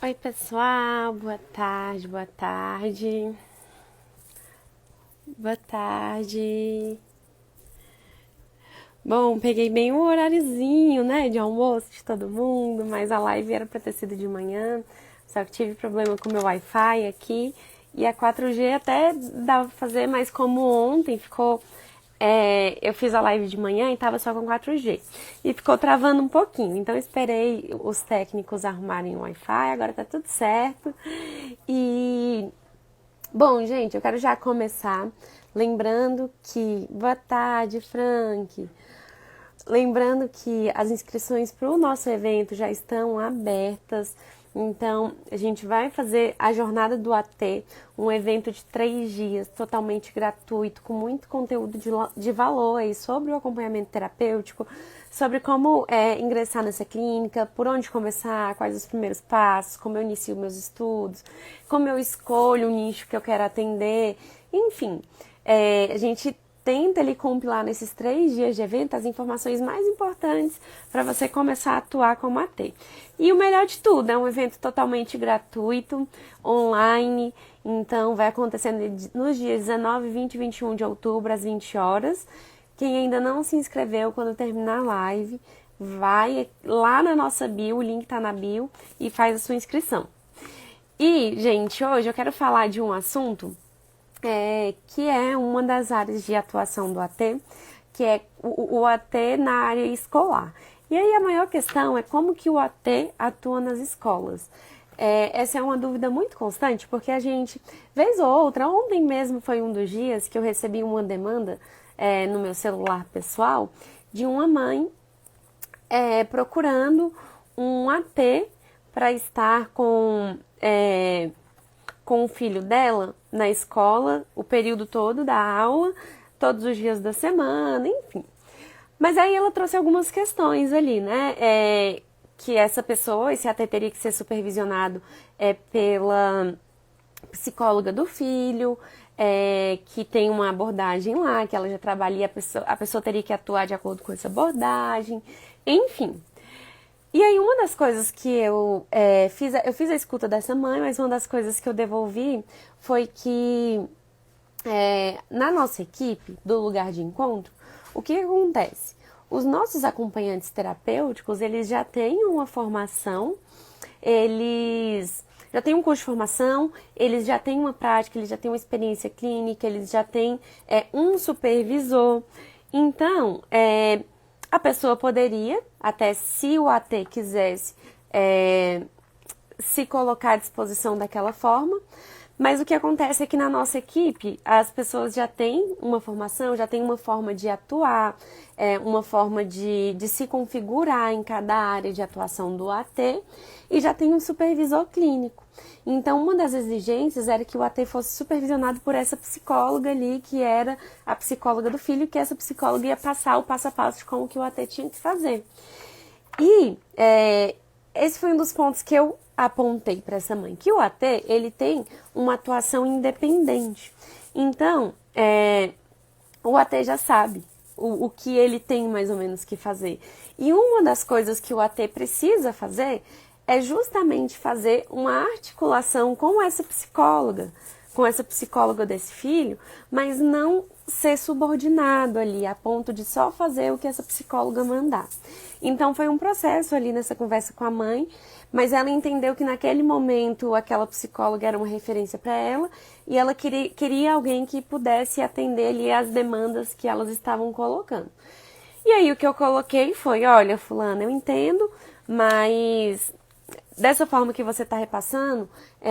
Oi, pessoal, boa tarde, boa tarde, boa tarde. Bom, peguei bem o horáriozinho, né, de almoço de todo mundo, mas a live era pra ter sido de manhã, só que tive problema com o meu Wi-Fi aqui e a 4G até dava pra fazer, mas como ontem ficou. Eu fiz a live de manhã e tava só com 4G. E ficou travando um pouquinho. Então eu esperei os técnicos arrumarem o Wi-Fi, agora tá tudo certo. E bom, gente, eu quero já começar lembrando que. Boa tarde, Frank. Lembrando que as inscrições para o nosso evento já estão abertas. Então, a gente vai fazer a Jornada do AT, um evento de 3 dias, totalmente gratuito, com muito conteúdo de valor aí sobre o acompanhamento terapêutico, sobre como ingressar nessa clínica, por onde começar, quais os primeiros passos, como eu inicio meus estudos, como eu escolho o nicho que eu quero atender, enfim. A gente tenta ali compilar nesses 3 dias de evento as informações mais importantes para você começar a atuar como AT. E o melhor de tudo, é um evento totalmente gratuito, online, então vai acontecendo nos dias 19, 20 e 21 de outubro, às 20 horas. Quem ainda não se inscreveu, quando terminar a live, vai lá na nossa bio, o link tá na bio, e faz a sua inscrição. E, gente, hoje eu quero falar de um assunto que é uma das áreas de atuação do AT, que é o AT na área escolar. E aí a maior questão é como que o AT atua nas escolas. Essa é uma dúvida muito constante, porque a gente, vez ou outra, ontem mesmo foi um dos dias que eu recebi uma demanda no meu celular pessoal de uma mãe procurando um AT para estar com o filho dela na escola, o período todo da aula, todos os dias da semana, enfim. Mas aí ela trouxe algumas questões ali, né? Que essa pessoa, esse AT teria que ser supervisionado pela psicóloga do filho, que tem uma abordagem lá, que ela já trabalha e a pessoa teria que atuar de acordo com essa abordagem, enfim. E aí uma das coisas que eu fiz a escuta dessa mãe, mas uma das coisas que eu devolvi foi que na nossa equipe do lugar de encontro, o que acontece? Os nossos acompanhantes terapêuticos, eles já têm uma formação, eles já têm um curso de formação, eles já têm uma prática, eles já têm uma experiência clínica, eles já têm um supervisor. Então, a pessoa poderia, até se o AT quisesse, se colocar à disposição daquela forma, mas o que acontece é que na nossa equipe as pessoas já têm uma formação, já têm uma forma de atuar, uma forma de se configurar em cada área de atuação do AT e já tem um supervisor clínico. Então, uma das exigências era que o AT fosse supervisionado por essa psicóloga ali, que era a psicóloga do filho, que essa psicóloga ia passar o passo a passo de como que o AT tinha que fazer. E esse foi um dos pontos que eu apontei para essa mãe, que o AT, ele tem uma atuação independente. Então, o AT já sabe o que ele tem mais ou menos que fazer. E uma das coisas que o AT precisa fazer é justamente fazer uma articulação com essa psicóloga desse filho, mas não ser subordinado ali, a ponto de só fazer o que essa psicóloga mandar. Então foi um processo ali nessa conversa com a mãe, mas ela entendeu que naquele momento aquela psicóloga era uma referência para ela e ela queria alguém que pudesse atender ali as demandas que elas estavam colocando. E aí o que eu coloquei foi, olha, fulana, eu entendo, mas dessa forma que você está repassando,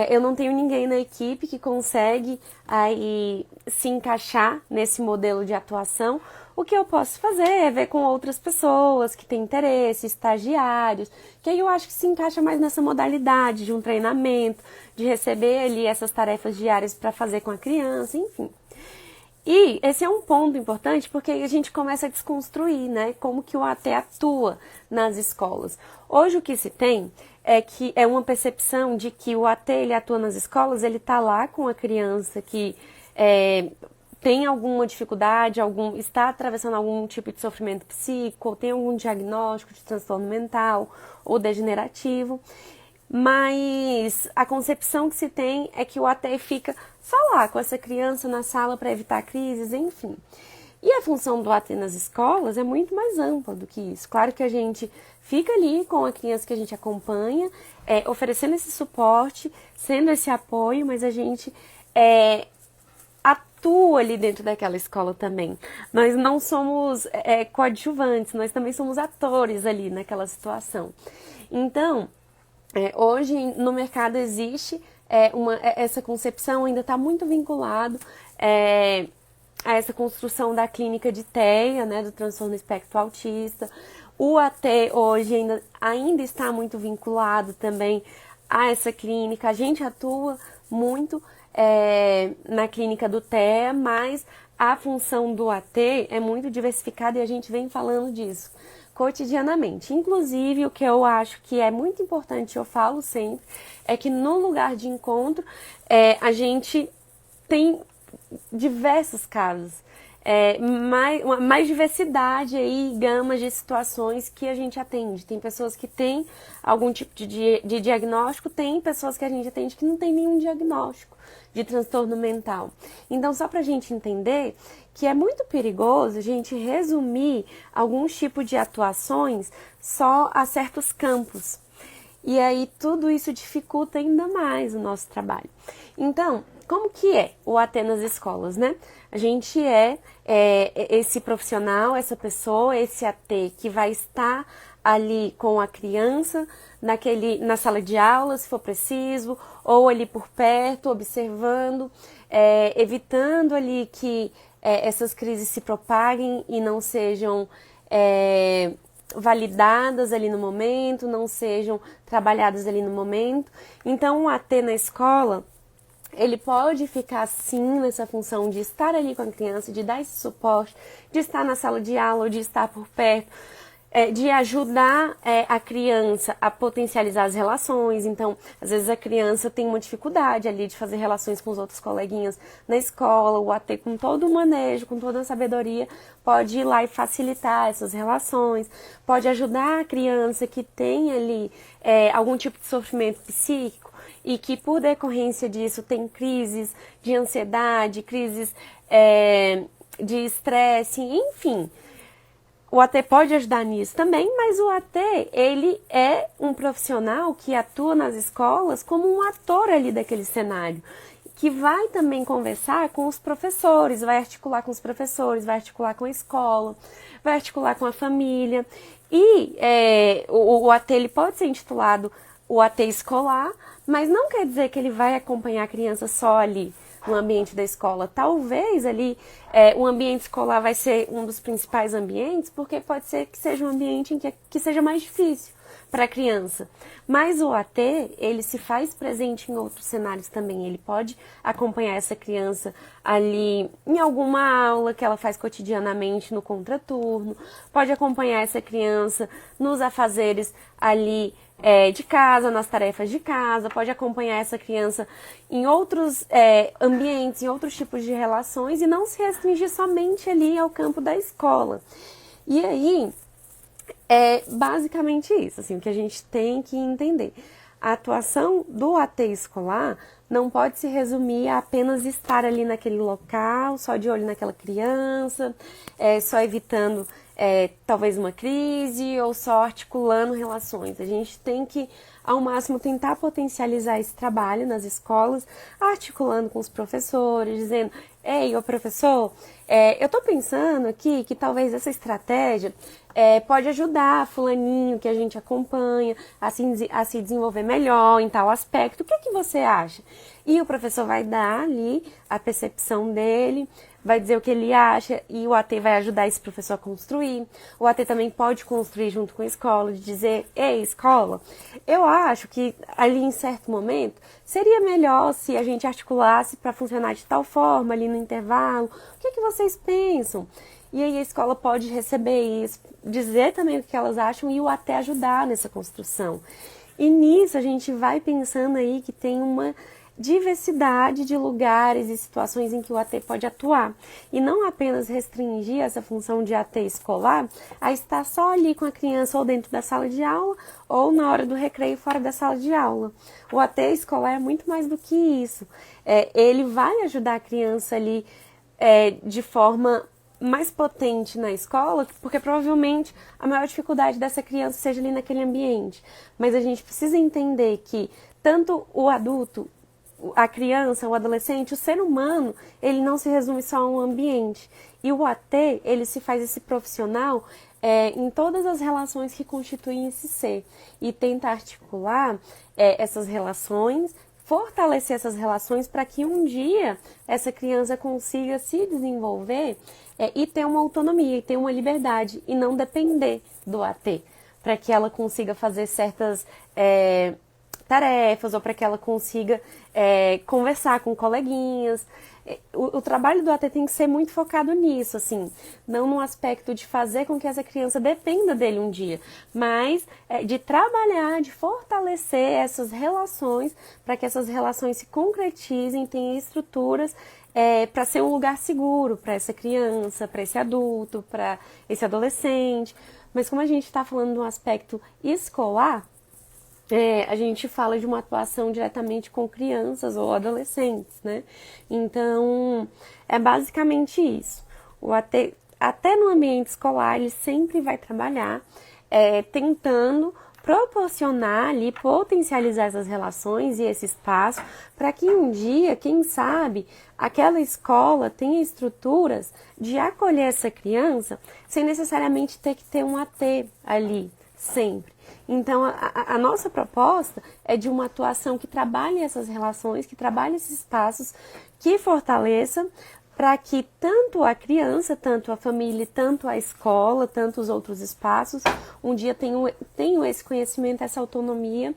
eu não tenho ninguém na equipe que consegue aí se encaixar nesse modelo de atuação. O que eu posso fazer é ver com outras pessoas que têm interesse, estagiários, que aí eu acho que se encaixa mais nessa modalidade de um treinamento, de receber ali essas tarefas diárias para fazer com a criança, enfim. E esse é um ponto importante porque aí a gente começa a desconstruir, né, como que o AT atua nas escolas. Hoje o que se tem é que é uma percepção de que o AT ele atua nas escolas, ele está lá com a criança que tem alguma dificuldade, está atravessando algum tipo de sofrimento psíquico, ou tem algum diagnóstico de transtorno mental ou degenerativo. mas a concepção que se tem é que o AT fica só lá com essa criança na sala para evitar crises, enfim. E a função do AT nas escolas é muito mais ampla do que isso. Claro que a gente fica ali com a criança que a gente acompanha, oferecendo esse suporte, sendo esse apoio, mas a gente atua ali dentro daquela escola também. Nós não somos coadjuvantes, nós também somos atores ali naquela situação. Então, hoje no mercado existe essa concepção, ainda está muito vinculado a essa construção da clínica de TEA, né, do transtorno espectro autista. O AT hoje ainda está muito vinculado também a essa clínica. A gente atua muito na clínica do TEA, mas a função do AT é muito diversificada e a gente vem falando disso cotidianamente. Inclusive, o que eu acho que é muito importante, eu falo sempre, é que no lugar de encontro a gente tem diversos casos, mais diversidade aí, gamas de situações que a gente atende. Tem pessoas que têm algum tipo de diagnóstico, tem pessoas que a gente atende que não tem nenhum diagnóstico de transtorno mental. Então, só para a gente entender que é muito perigoso a gente resumir alguns tipos de atuações só a certos campos. E aí tudo isso dificulta ainda mais o nosso trabalho. Então, como que é o AT nas escolas, né? A gente esse profissional, essa pessoa, esse AT que vai estar ali com a criança, na sala de aula, se for preciso, ou ali por perto, observando, evitando ali que essas crises se propaguem e não sejam validadas ali no momento, não sejam trabalhadas ali no momento. Então, o AT na escola, ele pode ficar sim nessa função de estar ali com a criança, de dar esse suporte, de estar na sala de aula ou de estar por perto, de ajudar a criança a potencializar as relações. Então, às vezes a criança tem uma dificuldade ali de fazer relações com os outros coleguinhas na escola, o AT com todo o manejo, com toda a sabedoria, pode ir lá e facilitar essas relações, pode ajudar a criança que tem ali algum tipo de sofrimento psíquico e que por decorrência disso tem crises de ansiedade, crises de estresse, enfim. O AT pode ajudar nisso também, mas o AT, ele é um profissional que atua nas escolas como um ator ali daquele cenário, que vai também conversar com os professores, vai articular com os professores, vai articular com a escola, vai articular com a família. E o AT ele pode ser intitulado o AT escolar, mas não quer dizer que ele vai acompanhar a criança só ali no ambiente da escola. Talvez ali o ambiente escolar vai ser um dos principais ambientes, porque pode ser que seja um ambiente em que seja mais difícil para a criança. Mas o AT, ele se faz presente em outros cenários também. Ele pode acompanhar essa criança ali em alguma aula que ela faz cotidianamente no contraturno, pode acompanhar essa criança nos afazeres ali de casa, nas tarefas de casa, pode acompanhar essa criança em outros ambientes, em outros tipos de relações e não se restringir somente ali ao campo da escola. E aí, é basicamente isso, assim, o que a gente tem que entender. A atuação do AT escolar não pode se resumir a apenas estar ali naquele local, só de olho naquela criança, só evitando talvez uma crise ou só articulando relações. A gente tem que, ao máximo, tentar potencializar esse trabalho nas escolas, articulando com os professores, dizendo: ei, ô professor, eu tô pensando aqui que talvez essa estratégia pode ajudar fulaninho que a gente acompanha a se desenvolver melhor em tal aspecto. O que é que você acha? E o professor vai dar ali a percepção dele, vai dizer o que ele acha e o AT vai ajudar esse professor a construir. O AT também pode construir junto com a escola, de dizer: ei, escola, eu acho que ali em certo momento seria melhor se a gente articulasse para funcionar de tal forma ali no intervalo. O que é que vocês pensam? E aí a escola pode receber isso, dizer também o que elas acham e o AT ajudar nessa construção. E nisso a gente vai pensando aí que tem uma diversidade de lugares e situações em que o AT pode atuar. E não apenas restringir essa função de AT escolar a estar só ali com a criança ou dentro da sala de aula ou na hora do recreio fora da sala de aula. O AT escolar é muito mais do que isso. Ele vai ajudar a criança ali de forma mais potente na escola, porque provavelmente a maior dificuldade dessa criança seja ali naquele ambiente. Mas a gente precisa entender que tanto o adulto, a criança, o adolescente, o ser humano, ele não se resume só a um ambiente. E o AT, ele se faz esse profissional em todas as relações que constituem esse ser. E tenta articular essas relações, fortalecer essas relações para que um dia essa criança consiga se desenvolver e ter uma autonomia, e ter uma liberdade, e não depender do AT, para que ela consiga fazer certas tarefas, ou para que ela consiga conversar com coleguinhas. O trabalho do AT tem que ser muito focado nisso, assim, não no aspecto de fazer com que essa criança dependa dele um dia, mas de trabalhar, de fortalecer essas relações, para que essas relações se concretizem, tenham estruturas para ser um lugar seguro para essa criança, para esse adulto, para esse adolescente. Mas como a gente está falando de um aspecto escolar, a gente fala de uma atuação diretamente com crianças ou adolescentes, né? Então, é basicamente isso. Até no ambiente escolar, ele sempre vai trabalhar tentando proporcionar ali, potencializar essas relações e esse espaço para que um dia, quem sabe, aquela escola tenha estruturas de acolher essa criança sem necessariamente ter que ter um AT ali, sempre. Então, a nossa proposta é de uma atuação que trabalhe essas relações, que trabalhe esses espaços, que fortaleça para que tanto a criança, tanto a família, tanto a escola, tanto os outros espaços, um dia tenham esse conhecimento, essa autonomia,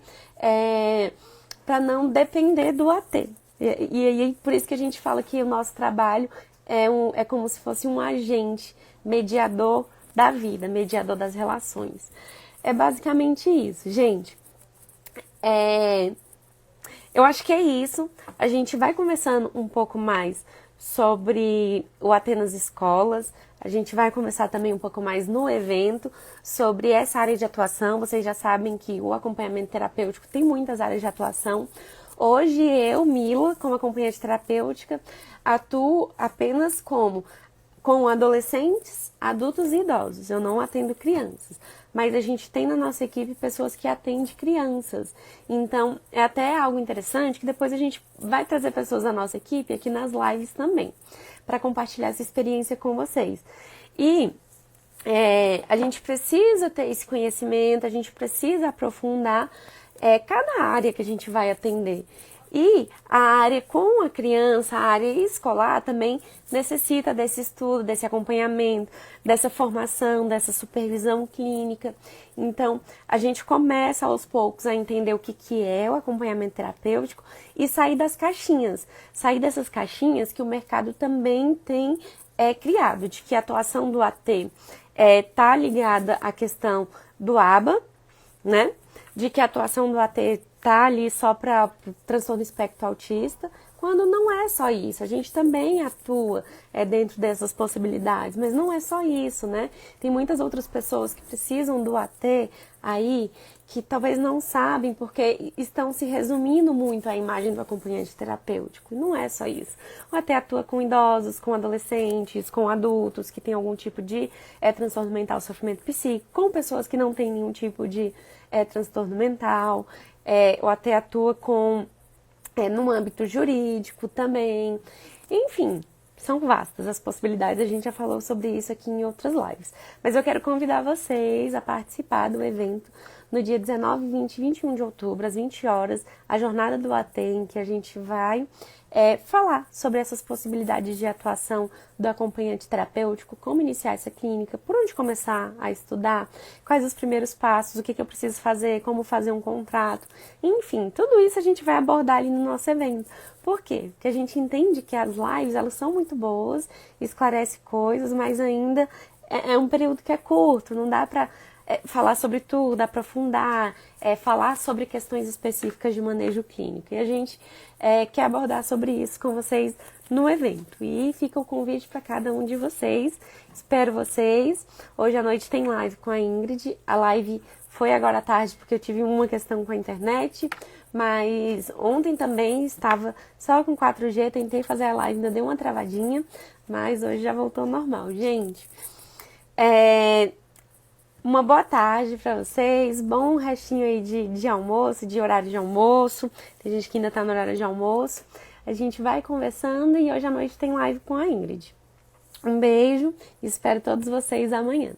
para não depender do AT. E por isso que a gente fala que o nosso trabalho é como se fosse um agente mediador da vida, mediador das relações. É basicamente isso, gente. Eu acho que é isso. A gente vai conversando um pouco mais sobre o AT nas escolas. A gente vai conversar também um pouco mais no evento sobre essa área de atuação. Vocês já sabem que o acompanhamento terapêutico tem muitas áreas de atuação. Hoje eu, Mila, como acompanhante terapêutica, atuo apenas com adolescentes, adultos e idosos. Eu não atendo crianças, mas a gente tem na nossa equipe pessoas que atendem crianças. Então, é até algo interessante que depois a gente vai trazer pessoas da nossa equipe aqui nas lives também, para compartilhar essa experiência com vocês. E a gente precisa ter esse conhecimento, a gente precisa aprofundar cada área que a gente vai atender. E a área com a criança, a área escolar também necessita desse estudo, desse acompanhamento, dessa formação, dessa supervisão clínica. Então, a gente começa aos poucos a entender o que é o acompanhamento terapêutico e sair das caixinhas. Sair dessas caixinhas que o mercado também tem criado, de que a atuação do AT está ligada à questão do ABA, né? De que a atuação do AT está ali só para transtorno espectro autista, quando não é só isso. A gente também atua dentro dessas possibilidades, mas não é só isso, né? Tem muitas outras pessoas que precisam do AT aí, que talvez não sabem, porque estão se resumindo muito à imagem do acompanhante terapêutico. E não é só isso. O AT atua com idosos, com adolescentes, com adultos que têm algum tipo de transtorno mental, sofrimento psíquico, com pessoas que não têm nenhum tipo de transtorno mental. O AT atua no âmbito jurídico também. Enfim, são vastas as possibilidades, a gente já falou sobre isso aqui em outras lives. Mas eu quero convidar vocês a participar do evento no dia 19, 20 e 21 de outubro, às 20 horas, a jornada do AT, em que a gente vai falar sobre essas possibilidades de atuação do acompanhante terapêutico, como iniciar essa clínica, por onde começar a estudar, quais os primeiros passos, o que eu preciso fazer, como fazer um contrato, enfim, tudo isso a gente vai abordar ali no nosso evento. Por quê? Porque a gente entende que as lives, elas são muito boas, esclarece coisas, mas ainda é um período que é curto, não dá pra falar sobre tudo, aprofundar, falar sobre questões específicas de manejo clínico. E a gente quer abordar sobre isso com vocês no evento. E fica o convite para cada um de vocês. Espero vocês. Hoje à noite tem live com a Ingrid. A live foi agora à tarde porque eu tive uma questão com a internet, mas ontem também estava só com 4G, tentei fazer a live, ainda deu uma travadinha, mas hoje já voltou ao normal. Gente, uma boa tarde para vocês, bom restinho aí de almoço, de horário de almoço. Tem gente que ainda tá no horário de almoço. A gente vai conversando e hoje à noite tem live com a Ingrid. Um beijo e espero todos vocês amanhã.